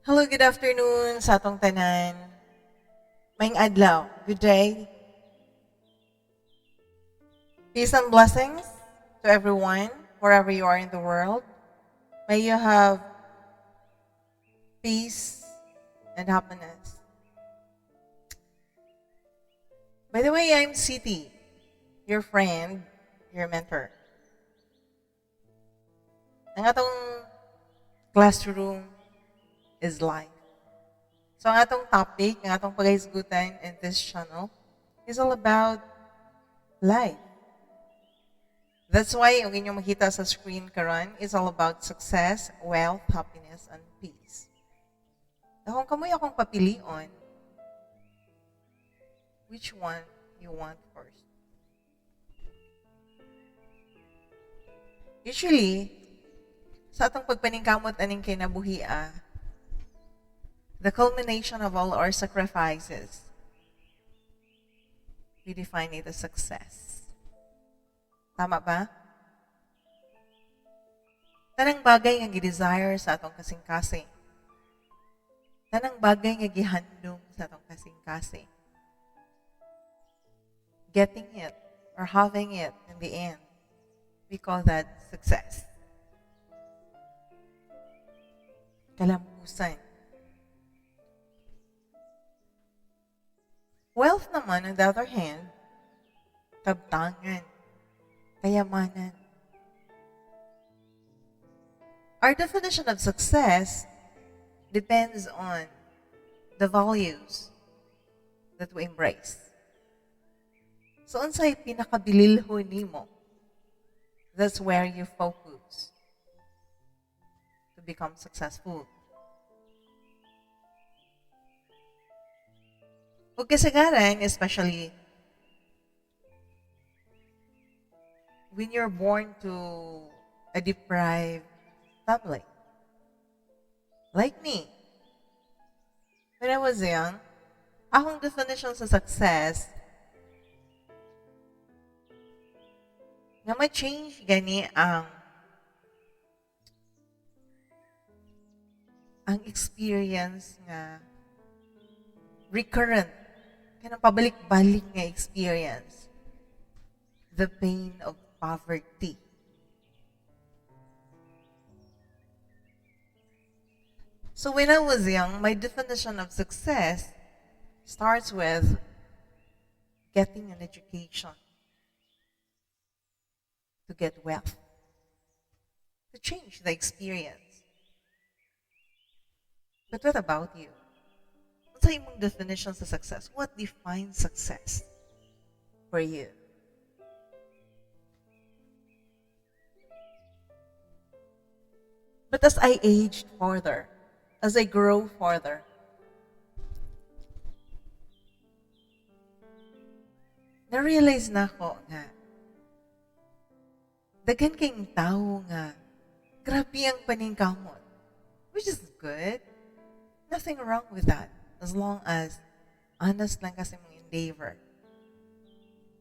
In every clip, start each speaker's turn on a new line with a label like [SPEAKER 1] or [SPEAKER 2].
[SPEAKER 1] Hello, good afternoon sa atong tanan. Maayong adlaw. Good day. Peace and blessings to everyone, wherever you are in the world. May you have peace and happiness. By the way, I'm City, your friend, your mentor. Ang atong classroom is life. So ang atong topic, ang atong paghisgutan in this channel is all about life. That's why ang inyong makita sa screen karon is all about success, wealth, happiness, and peace. Kung kamoy akong papilion, which one you want first? Usually, sa atong pagpaningkamot aning kinabuhia, the culmination of all our sacrifices, we define it as success. Tama ba? Tanang bagay nga gi-desire sa atong kasing-kasing. Tanang bagay nga gihandom sa atong kasing-kasing. Getting it or having it in the end, we call that success. Kalampusan. Wealth naman, on the other hand, kabtangan, kayamanan. Our definition of success depends on the values that we embrace. So, unsay pinakabililho nimo, that's where you focus to become successful. Ug kasagaran, especially when you're born to a deprived family. Like me. When I was young, akong definition sa success, nga ma-change gani ang experience nga recurrent, kanang pabalik-balik nga experience, the pain of poverty. So when I was young, my definition of success starts with getting an education, to get wealth, to change the experience. But what about you? What's imong definition sa success? What defines success for you? But as I aged further, as I grow further, na-realize na ko nga, daghan kayong tao nga, grabe ang paningkamot, which is good. Nothing wrong with that, as long as honest lang kasi mong endeavor.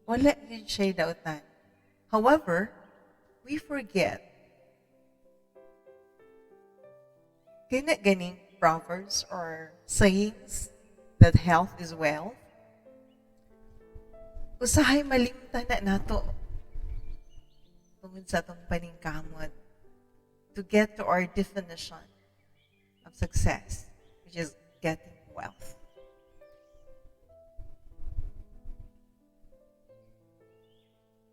[SPEAKER 1] Wala yun siya dautan. However, we forget kaya ganing proverbs or sayings that health is wealth. Usahay malimtan na nato tungod sa atong paningkamot to get to our definition of success, which is getting wealth.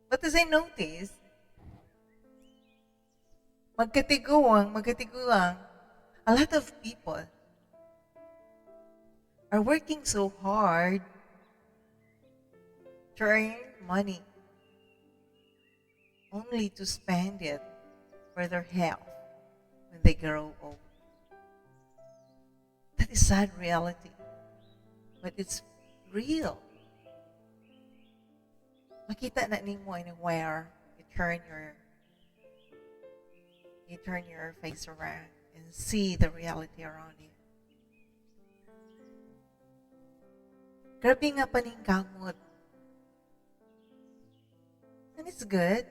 [SPEAKER 1] But as I notice, magkatiguang, a lot of people are working so hard to earn money only to spend it for their health when they grow old. That is sad reality, but it's real. Makita na nimo anywhere you turn your face around and see the reality around you. Grabe nga paningkamot. And it's good.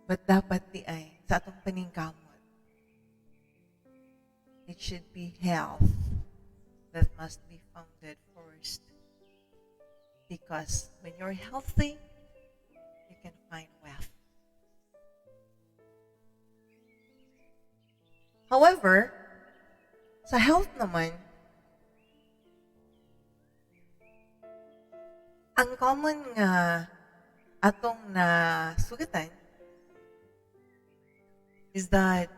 [SPEAKER 1] But dapat di ay sa atong paningkamot, it should be health that must be founded first. Because when you're healthy, you can find wealth. However, sa health naman, ang common nga atong na sugatan is that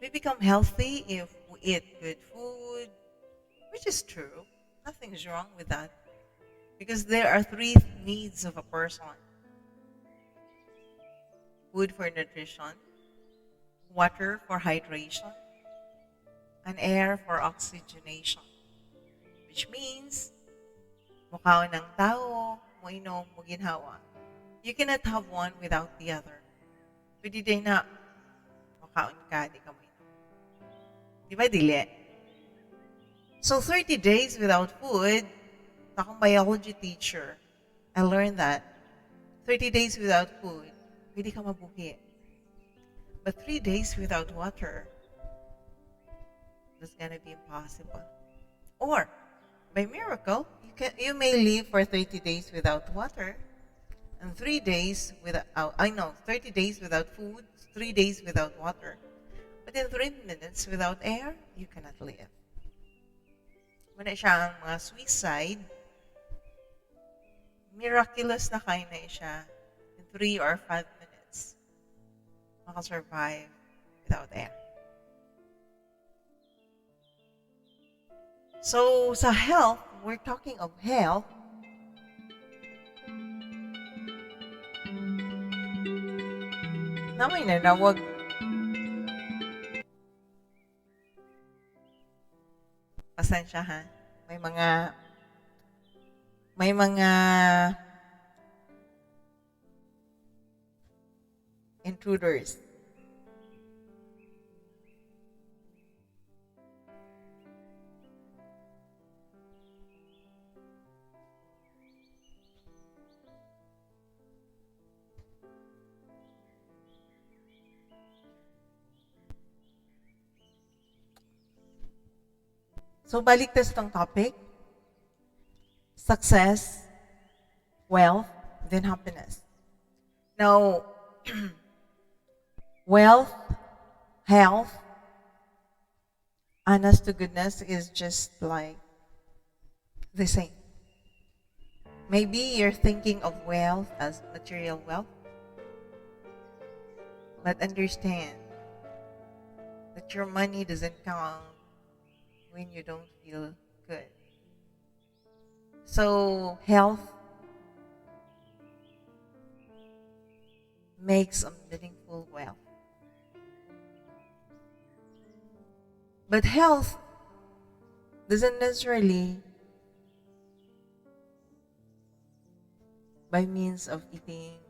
[SPEAKER 1] we become healthy if we eat good food, which is true. Nothing's wrong with that. Because there are three needs of a person: food for nutrition, water for hydration, and air for oxygenation. Which means, mukhaon ng tao, mo inom, mo ginhawa. You cannot have one without the other. Pwede din na, mukhaon ka, di ka mo inom. Di ba, dili? So, 30 days without food, akong biology teacher, I learned that 30 days without food, pwede ka mabuhi. But 3 days without water, that's gonna be impossible. Or, by miracle, you may live for 30 days without water, and 3 days without, 30 days without food, 3 days without water. But in 3 minutes without air, you cannot live. Muna siya ang mga suicide, miraculous na kain na siya in 3 or 5 minutes. Makasurvive without air. So, sa health, we're talking of health. Namay na nawag. Pasensya ha. May mga intruders. So, balik tayo sa itong topic. Success, wealth, then happiness. Now, wealth, health, honest to goodness is just like the same. Maybe you're thinking of wealth as material wealth, but understand that your money doesn't count when you don't feel good. So, health makes a meaningful wealth. But health doesn't necessarily by means of eating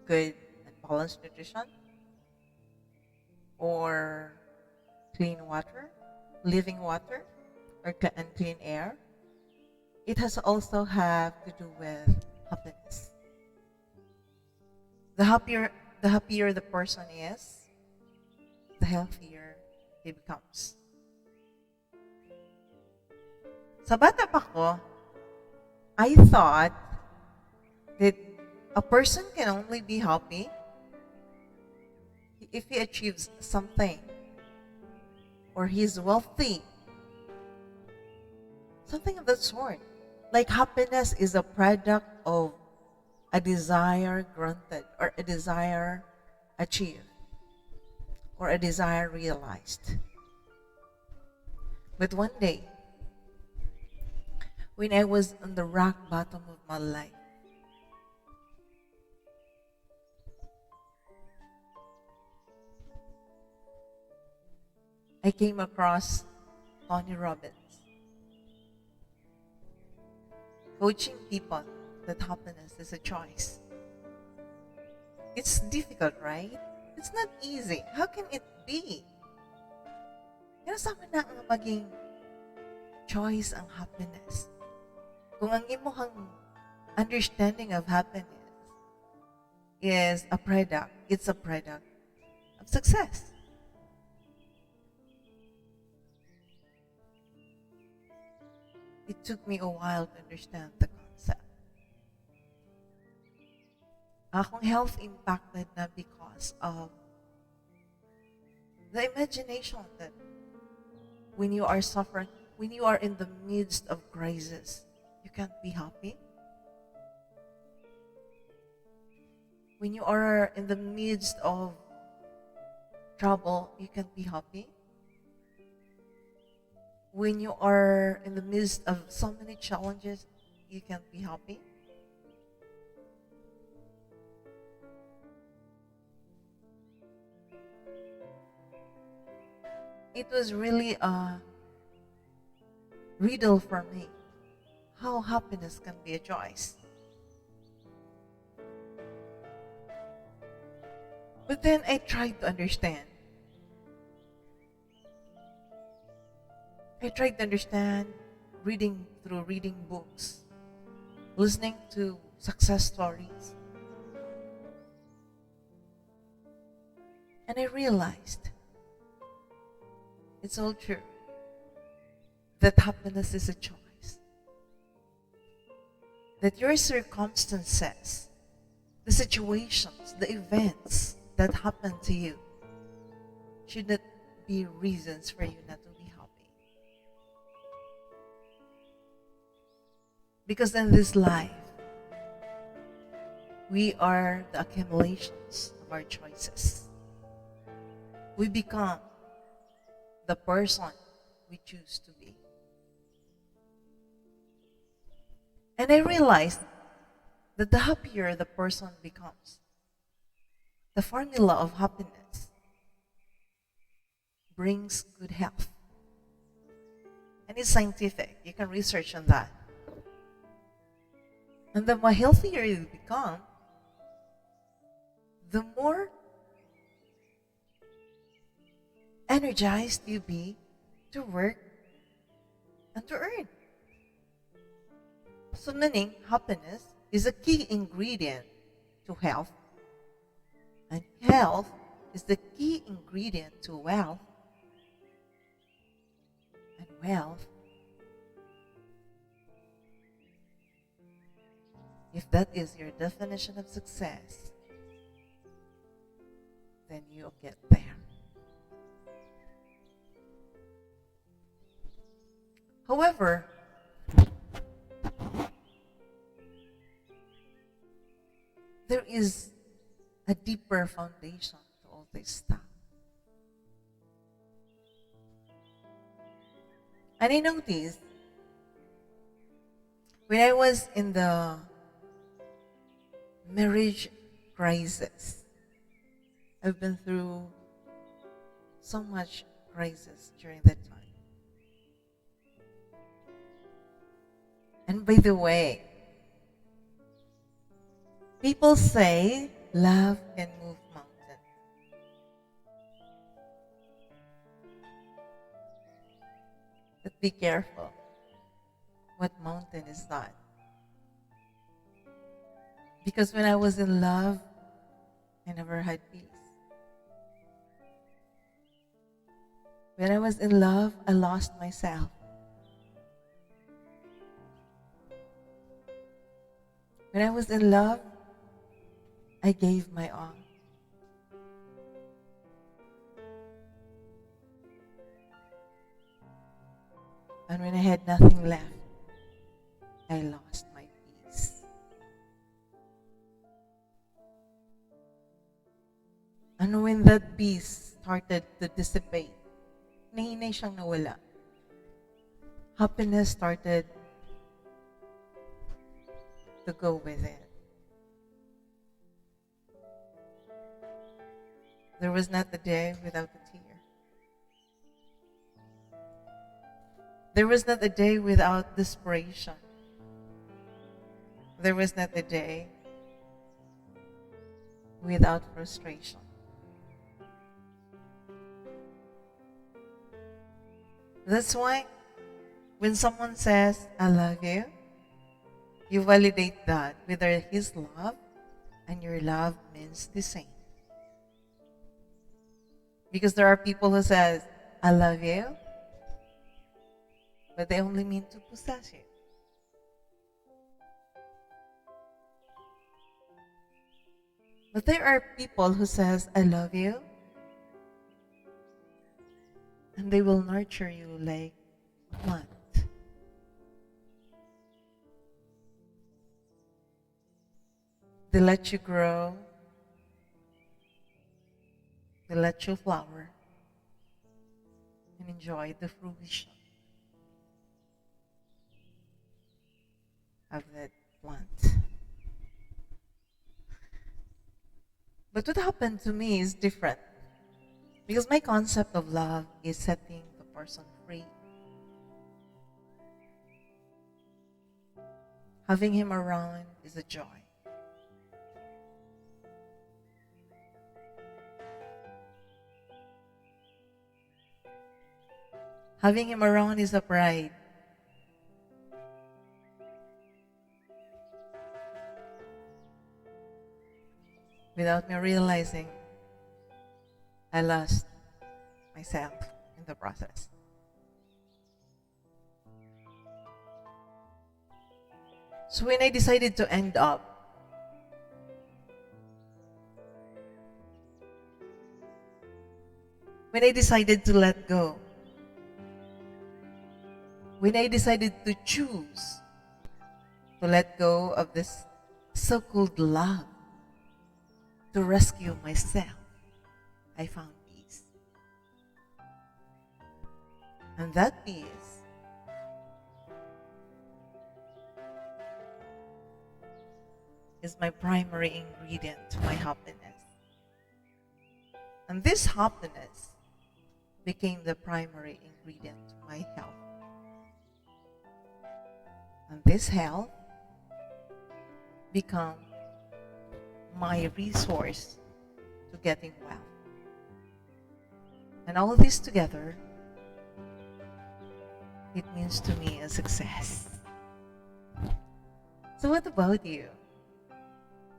[SPEAKER 1] good and balanced nutrition or clean water, living water, and clean air. It has also have to do with happiness. The happier the person is, the healthier he becomes. Sa bata pa ko, I thought that a person can only be happy if he achieves something or he's wealthy. Something of that sort. Like happiness is a product of a desire granted or a desire achieved or a desire realized. But one day, when I was on the rock bottom of my life, I came across Tony Robbins, coaching people that happiness is a choice. It's difficult, right? It's not easy. How can it be? Kaya sabi na ang maging choice ang happiness. Kung ang imuhang understanding of happiness is a product, it's a product of success. it took me a while to understand the concept. Akong health impacted na because of the imagination that when you are suffering, when you are in the midst of crisis, you can't be happy. When you are in the midst of trouble, you can't be happy. When you are in the midst of so many challenges, you can't be happy. It was really a riddle for me how happiness can be a choice. But then I tried to understand. I tried to understand reading books, listening to success stories. And I realized it's all true that happiness is a choice. That your circumstances, the situations, the events that happen to you should not be reasons for you not to be happy. Because in this life, we are the accumulations of our choices. We become the person we choose to be. And I realized that the happier the person becomes, the formula of happiness brings good health. And it's scientific. You can research on that. And the more healthier you become, the more energized you be to work and to earn. So meaning happiness is a key ingredient to health. And health is the key ingredient to wealth. And wealth, if that is your definition of success, then you'll get there. However, there is a deeper foundation to all this stuff. And I noticed when I was in the marriage crisis, I've been through so much crisis during that time. And by the way, people say love can move mountains. But be careful. What mountain is that? Because when I was in love, I never had peace. When I was in love, I lost myself. When I was in love, I gave my all. And when I had nothing left, I lost my peace. And when that peace started to dissipate, nahinay siyang nawala. Happiness started to go with it. There was not a day without a tear. There was not a day without desperation. There was not a day without frustration. That's why when someone says, I love you, you validate that whether his love and your love means the same. Because there are people who says, I love you, but they only mean to possess you. But there are people who says, I love you, and they will nurture you like a plant. They let you grow, they let you flower, and enjoy the fruition of that plant. But what happened to me is different. Because my concept of love is setting the person free. Having him around is a joy. Having him around is a pride. Without me realizing, I lost myself in the process. So when I decided to end up, when I decided to let go, when I decided to choose to let go of this so-called love, to rescue myself, I found peace. And that peace is my primary ingredient to my happiness. And this happiness became the primary ingredient to my health. And this health become my resource to getting well. And all of this together, it means to me a success. So what about you?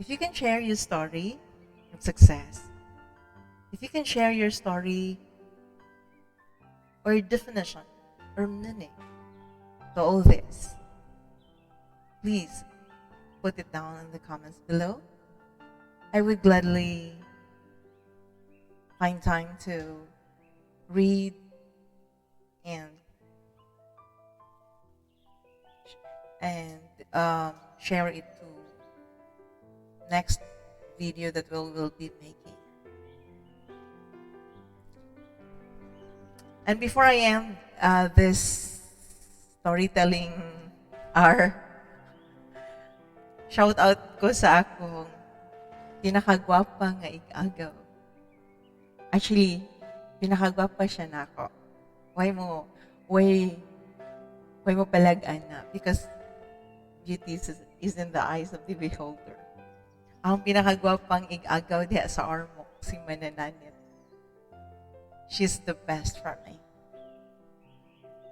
[SPEAKER 1] If you can share your story of success, if you can share your story or definition or meaning to all this, please put it down in the comments below. I would gladly find time to read and share it to next video that we'll be making. And before I end this storytelling hour, shout out ko sa akong pinakagwapa nga igagaw. Actually, pinakagwapa siya na ako. Why mo palagaan na? Because beauty is in the eyes of the beholder. Ang pinakagwapang igagaw diha sa armo, si Manananit. She's the best for me.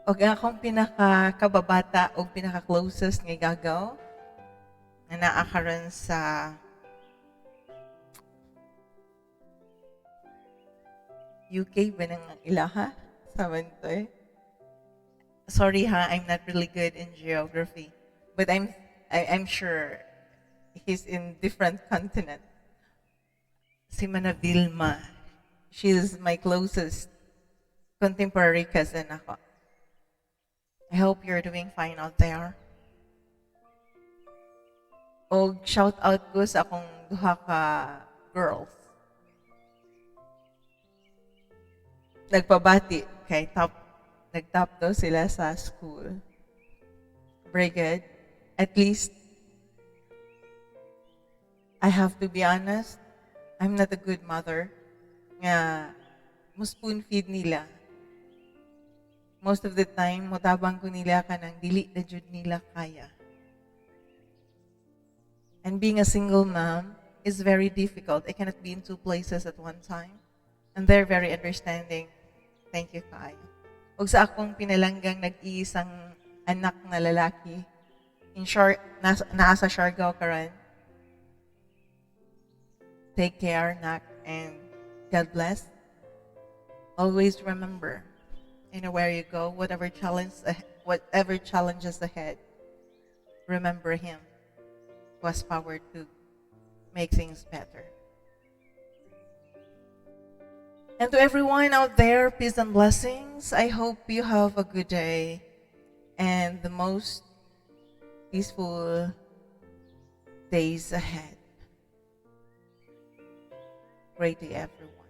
[SPEAKER 1] O akong pinakakababata o pinaka-closest nga igagaw na naakaroon sa UK ba nang ilaha? Saman to eh. Sorry ha, I'm not really good in geography. But I'm sure he's in different continent. Si Mana Vilma. She's my closest contemporary cousin ako. I hope you're doing fine out there. O shout out ko sa akong duha ka girls. Nagpabati kay nag-top daw sila sa school. Very good. At least, I have to be honest, I'm not a good mother. Nga, mo spoon feed nila. Most of the time, mutabang ko nila ka ng dili na jud nila kaya. And being a single mom is very difficult. I cannot be in two places at one time. And they're very understanding. Thank you, Kaya. Ug sa akong pinalanggang nag-iisang anak na lalaki, in short, naa sa Siargao karon. Take care, nak, and God bless. Always remember, where you go, whatever whatever challenges ahead, remember Him who has power to make things better. And to everyone out there, peace and blessings. I hope you have a good day and the most peaceful days ahead. Great day, everyone.